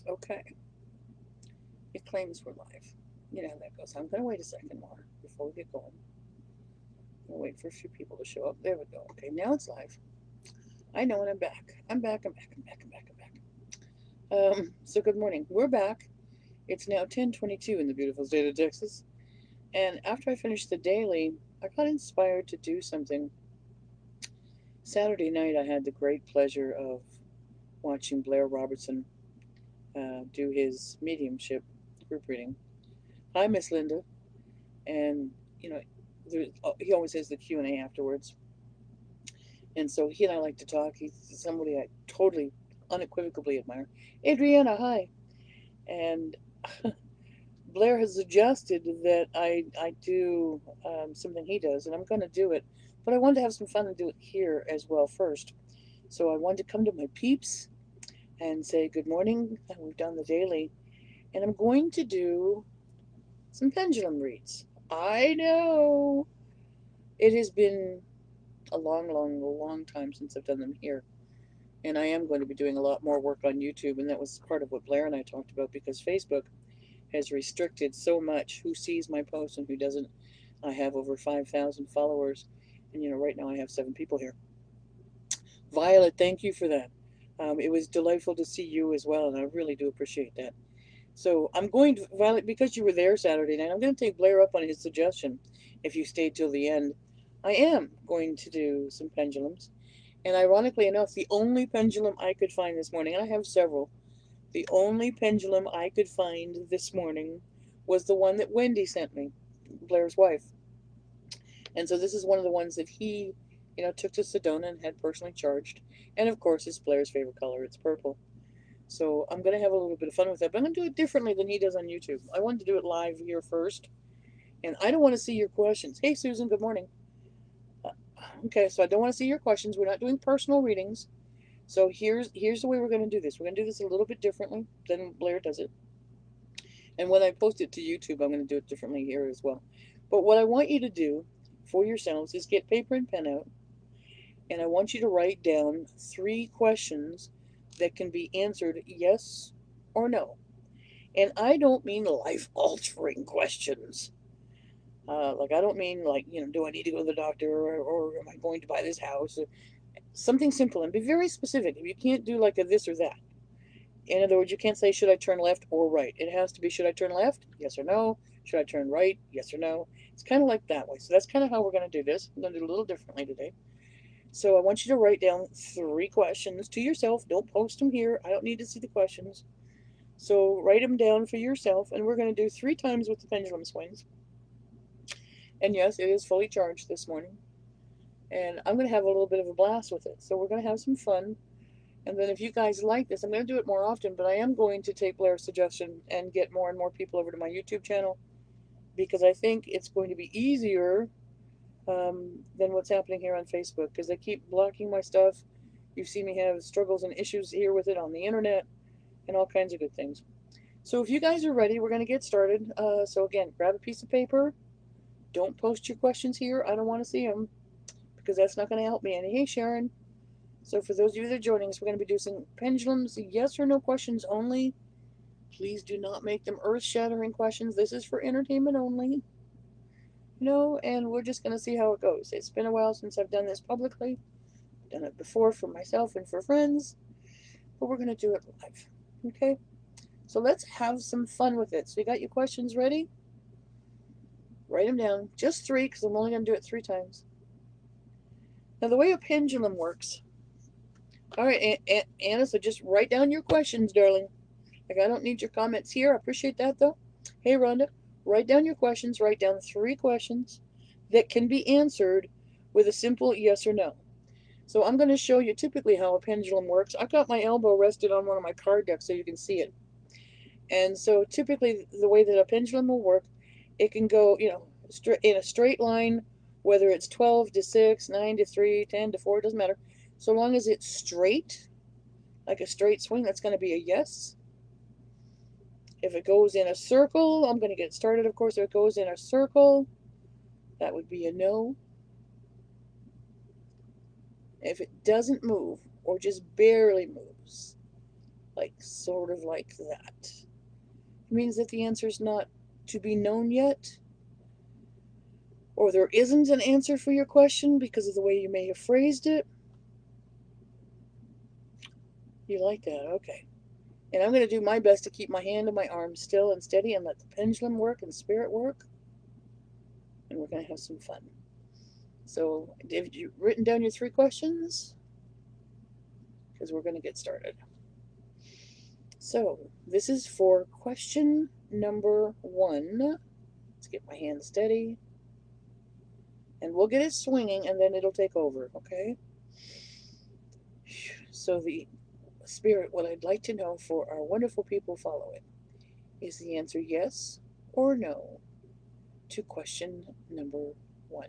Okay, it claims we're live. You know how that goes. I'm going to wait a second more before we get going. We'll wait for a few people to show up. There we go. Okay, now it's live. I know, and I'm back. I'm back. I'm back. I'm back. I'm back. I'm back. So good morning. We're back. It's now 10:22 in the beautiful state of Texas. And after I finished the daily, I got inspired to do something. Saturday night, I had the great pleasure of watching Blair Robertson do his mediumship group reading. Hi, Miss Linda. And, you know, he always has the Q&A afterwards. And so he and I like to talk. He's somebody I totally, unequivocally admire. Adriana, hi. And Blair has suggested that I do something he does, and I'm going to do it. But I wanted to have some fun and do it here as well first. So I wanted to come to my peeps and say good morning. And we've done the daily. And I'm going to do some pendulum reads. I know it has been a long, long, long time since I've done them here. And I am going to be doing a lot more work on YouTube. And that was part of what Blair and I talked about because Facebook has restricted so much who sees my posts and who doesn't. I have over 5,000 followers. And, right now I have 7 people here. Violet, thank you for that. It was delightful to see you as well, and I really do appreciate that. So I'm going to, Violet, because you were there Saturday night, I'm going to take Blair up on his suggestion. If you stayed till the end, I am going to do some pendulums. And ironically enough, the only pendulum I could find this morning, and I have several, the only pendulum I could find this morning was the one that Wendy sent me, Blair's wife. And so this is one of the ones that he, took to Sedona and had personally charged. And of course, it's Blair's favorite color. It's purple. So I'm going to have a little bit of fun with that. But I'm going to do it differently than he does on YouTube. I wanted to do it live here first. And I don't want to see your questions. Hey, Susan, good morning. Uh, Okay, so I don't want to see your questions. We're not doing personal readings. So here's the way we're going to do this. We're going to do this a little bit differently than Blair does it. And when I post it to YouTube, I'm going to do it differently here as well. But what I want you to do for yourselves is get paper and pen out, and I want you to write down 3 questions that can be answered yes or no. And I don't mean life altering questions. Like, I don't mean, like, do I need to go to the doctor or am I going to buy this house? Something simple and be very specific. If you can't do like a this or that. In other words, you can't say, should I turn left or right? It has to be, should I turn left? Yes or no. Should I turn right? Yes or no. It's kind of like that way. So that's kind of how we're going to do this. I'm going to do it a little differently today. So I want you to write down 3 questions to yourself. Don't post them here. I don't need to see the questions. So write them down for yourself, and we're going to do 3 times with the pendulum swings. And yes, it is fully charged this morning. And I'm going to have a little bit of a blast with it. So we're going to have some fun. And then if you guys like this, I'm going to do it more often, but I am going to take Blair's suggestion and get more and more people over to my YouTube channel because I think it's going to be easier than what's happening here on Facebook because they keep blocking my stuff. You see me have struggles and issues here with it on the internet and all kinds of good things. So if you guys are ready, we're going to get started. So again, grab a piece of paper. Don't post your questions here. I don't want to see them because that's not going to help me any. Hey, Sharon. So for those of you that are joining us, we're going to be doing some pendulums, yes or no questions only. Please do not make them earth-shattering questions. This is for entertainment only. And we're just going to see how it goes. It's been a while since I've done this publicly. I've done it before for myself and for friends, but we're going to do it live. Okay? So let's have some fun with it. So you got your questions ready? Write them down. Just 3, because I'm only going to do it 3 times. Now, the way a pendulum works. All right, Anna, so just write down your questions, darling. Like, I don't need your comments here. I appreciate that, though. Hey, Rhonda, write down your questions. Write down 3 questions that can be answered with a simple yes or no. So I'm going to show you typically how a pendulum works. I've got my elbow rested on one of my card decks so you can see it. And so typically the way that a pendulum will work, it can go, in a straight line, whether it's 12 to 6, 9 to 3, 10 to 4, it doesn't matter. So long as it's straight, like a straight swing, that's going to be a yes. If it goes in a circle, I'm going to get started, of course. If it goes in a circle, that would be a no. If it doesn't move or just barely moves, like sort of like that. It means that the answer is not to be known yet, or there isn't an answer for your question because of the way you may have phrased it. You like that? Okay. And I'm going to do my best to keep my hand and my arm still and steady and let the pendulum work and spirit work. And we're going to have some fun. So, have you written down your 3 questions? Because we're going to get started. So, this is for question number 1. Let's get my hand steady. And we'll get it swinging and then it'll take over, okay? So, the spirit, what I'd like to know for our wonderful people following is the answer yes or no to question number 1.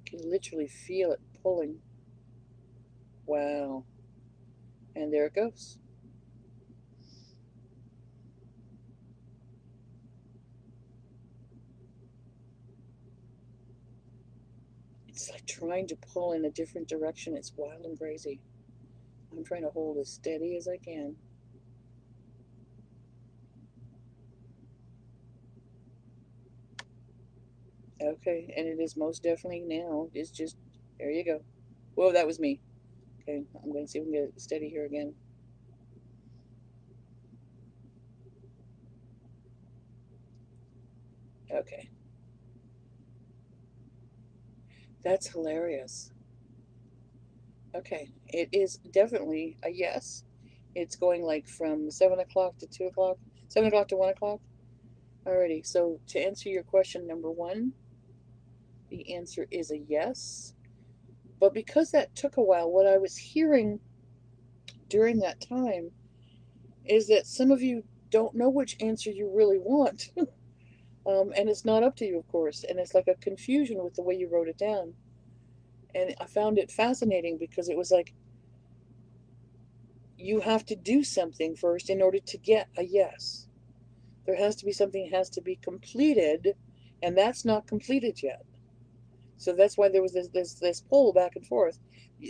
You can literally feel it pulling. Wow. And there it goes. It's like trying to pull in a different direction. It's wild and crazy. I'm trying to hold as steady as I can. Okay, and it is most definitely now. It's just, there you go. Whoa, that was me. Okay, I'm going to see if we can get it steady here again. Okay. That's hilarious. Okay, it is definitely a yes. It's going like from 7 o'clock to 2 o'clock, 7 o'clock to 1 o'clock. Alrighty, so to answer your question number 1, the answer is a yes. But because that took a while, what I was hearing during that time is that some of you don't know which answer you really want. And it's not up to you, of course. And it's like a confusion with the way you wrote it down. And I found it fascinating because it was like you have to do something first in order to get a yes. There has to be something that has to be completed, and that's not completed yet. So that's why there was this pull back and forth.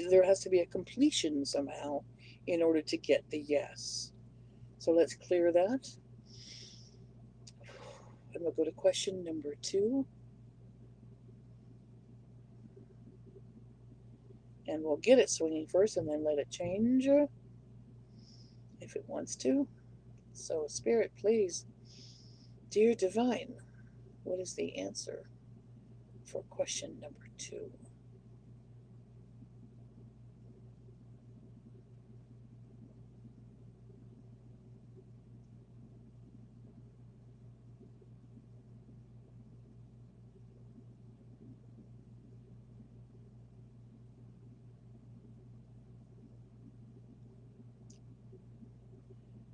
There has to be a completion somehow in order to get the yes. So let's clear that. And we'll go to question number 2. And we'll get it swinging first and then let it change if it wants to. So, Spirit, please. Dear Divine, what is the answer for question number 2?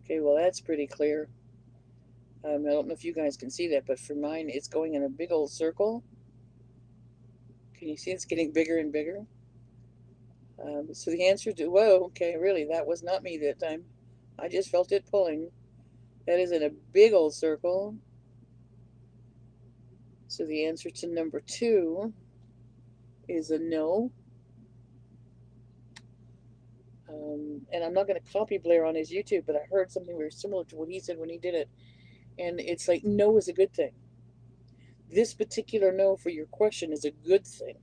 Okay, well, that's pretty clear. I don't know if you guys can see that, but for mine, it's going in a big old circle. Can you see it's getting bigger and bigger? So the answer to, whoa, okay, really, that was not me that time. I just felt it pulling. That is in a big old circle. So the answer to number 2 is a no. And I'm not going to copy Blair on his YouTube, but I heard something very similar to what he said when he did it. And it's like, no is a good thing. This particular no for your question is a good thing.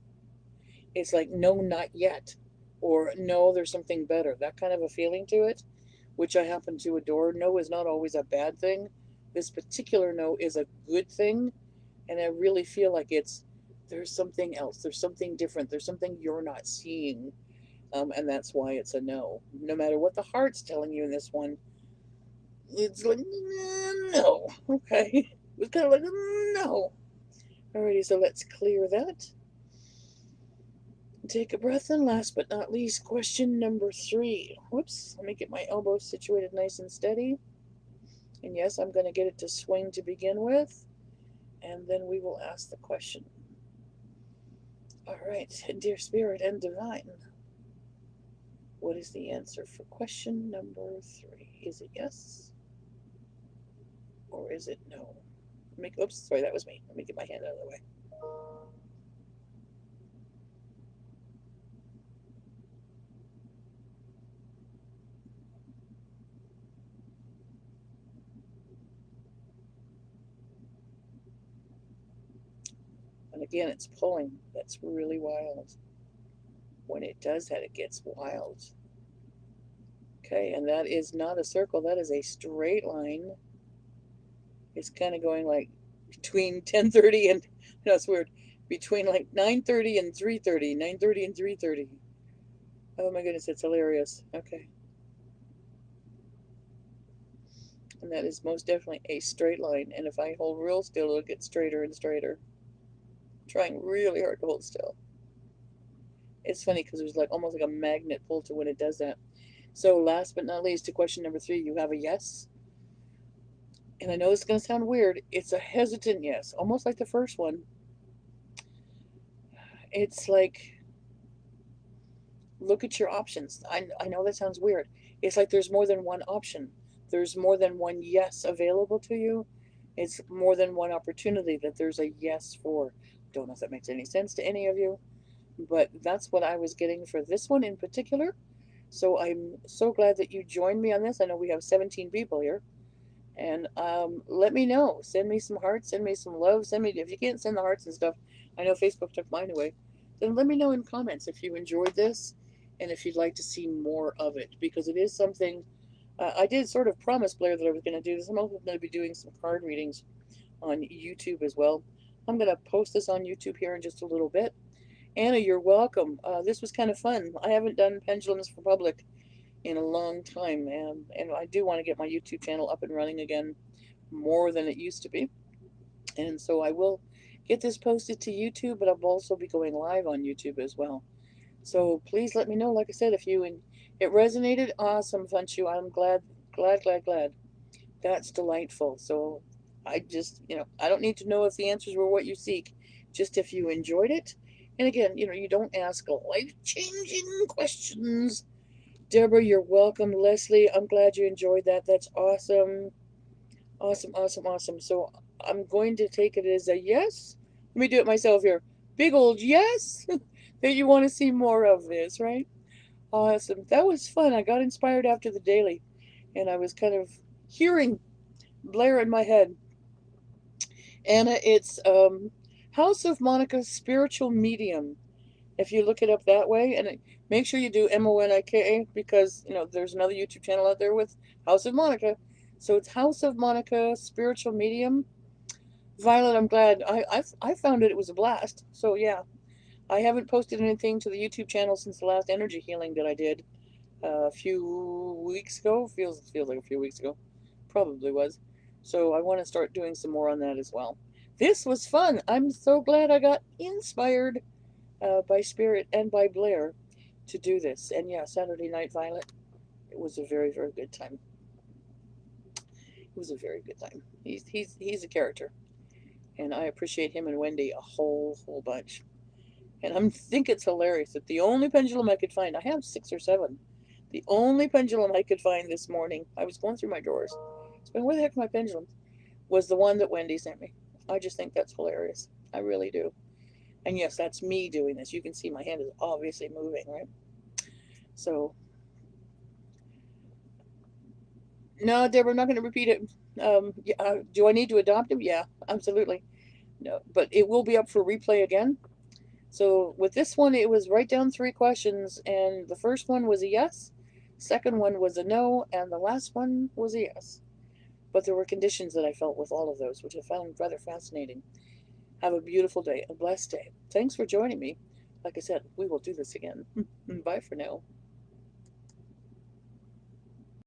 It's like, no, not yet. Or, no, there's something better. That kind of a feeling to it, which I happen to adore. No is not always a bad thing. This particular no is a good thing. And I really feel like there's something else. There's something different. There's something you're not seeing. And that's why it's a no. No matter what the heart's telling you in this one, it's like, no. Okay. It was kind of like, no. Alrighty, so let's clear that. Take a breath, and last but not least, question number 3. Whoops, let me get my elbows situated nice and steady. And yes, I'm going to get it to swing to begin with, and then we will ask the question. All right, dear Spirit and Divine, What is the answer for question number 3? Is it yes or is it no? Oops, sorry, that was me. Let me get my hand out of the way. And again, it's pulling. That's really wild. When it does that, it gets wild. Okay, and that is not a circle. That is a straight line. It's kind of going like between 10:30 and, no, it's weird, between like 9:30 and 3:30, 9:30 and 3:30. Oh my goodness, it's hilarious. Okay. And that is most definitely a straight line. And if I hold real still, it'll get straighter and straighter. I'm trying really hard to hold still. It's funny because there's like almost like a magnet pull to when it does that. So last but not least, to question number 3, you have a yes. And I know it's going to sound weird. It's a hesitant yes, almost like the first one. It's like, look at your options. I know that sounds weird. It's like there's more than one option. There's more than one yes available to you. It's more than one opportunity that there's a yes for. Don't know if that makes any sense to any of you, but that's what I was getting for this one in particular. So I'm so glad that you joined me on this. I know we have 17 people here. And let me know. Send me some hearts. Send me some love. Send me, if you can't send the hearts and stuff, I know Facebook took mine away. Then let me know in comments if you enjoyed this and if you'd like to see more of it, because it is something I did sort of promise Blair that I was going to do this. I'm also going to be doing some card readings on YouTube as well. I'm going to post this on YouTube here in just a little bit. Anna, you're welcome. This was kind of fun. I haven't done pendulums for public in a long time, and I do want to get my YouTube channel up and running again more than it used to be. And so I will get this posted to YouTube, but I'll also be going live on YouTube as well. So please let me know. Like I said, if you and it resonated, awesome, Funshu. I'm glad, glad, glad, glad. That's delightful. So I just, I don't need to know if the answers were what you seek, just if you enjoyed it. And again, you don't ask life-changing questions. Deborah, you're welcome. Leslie, I'm glad you enjoyed that. That's awesome. Awesome, awesome, awesome. So I'm going to take it as a yes. Let me do it myself here. Big old yes that you want to see more of this, right? Awesome. That was fun. I got inspired after the daily, and I was kind of hearing Blair in my head. Anna, it's House of Monica Spiritual Medium. If you look it up that way, and make sure you do Monika, because there's another YouTube channel out there with House of Monica. So it's House of Monica Spiritual Medium. Violet, I'm glad. I found it was a blast. So yeah, I haven't posted anything to the YouTube channel since the last energy healing that I did a few weeks ago. Feels like a few weeks ago. Probably was. So I want to start doing some more on that as well. This was fun. I'm so glad I got inspired by Spirit and by Blair to do this. And yeah, Saturday Night Violet, it was a very, very good time. It was a very good time. He's a character, and I appreciate him and Wendy a whole bunch. And I think it's hilarious that the only pendulum I could find, I have 6 or 7, the only pendulum I could find this morning, I was going through my drawers, saying, where the heck are my pendulums, was the one that Wendy sent me. I just think that's hilarious. I really do. And yes, that's me doing this. You can see my hand is obviously moving, right? So, no, Deborah, I'm not going to repeat it. Do I need to adopt him? Yeah, absolutely. No, but it will be up for replay again. So with this one, it was write down 3 questions, and the first one was a yes, second one was a no, and the last one was a yes. But there were conditions that I felt with all of those, which I found rather fascinating. Have a beautiful day, a blessed day. Thanks for joining me. Like I said, we will do this again. Bye for now.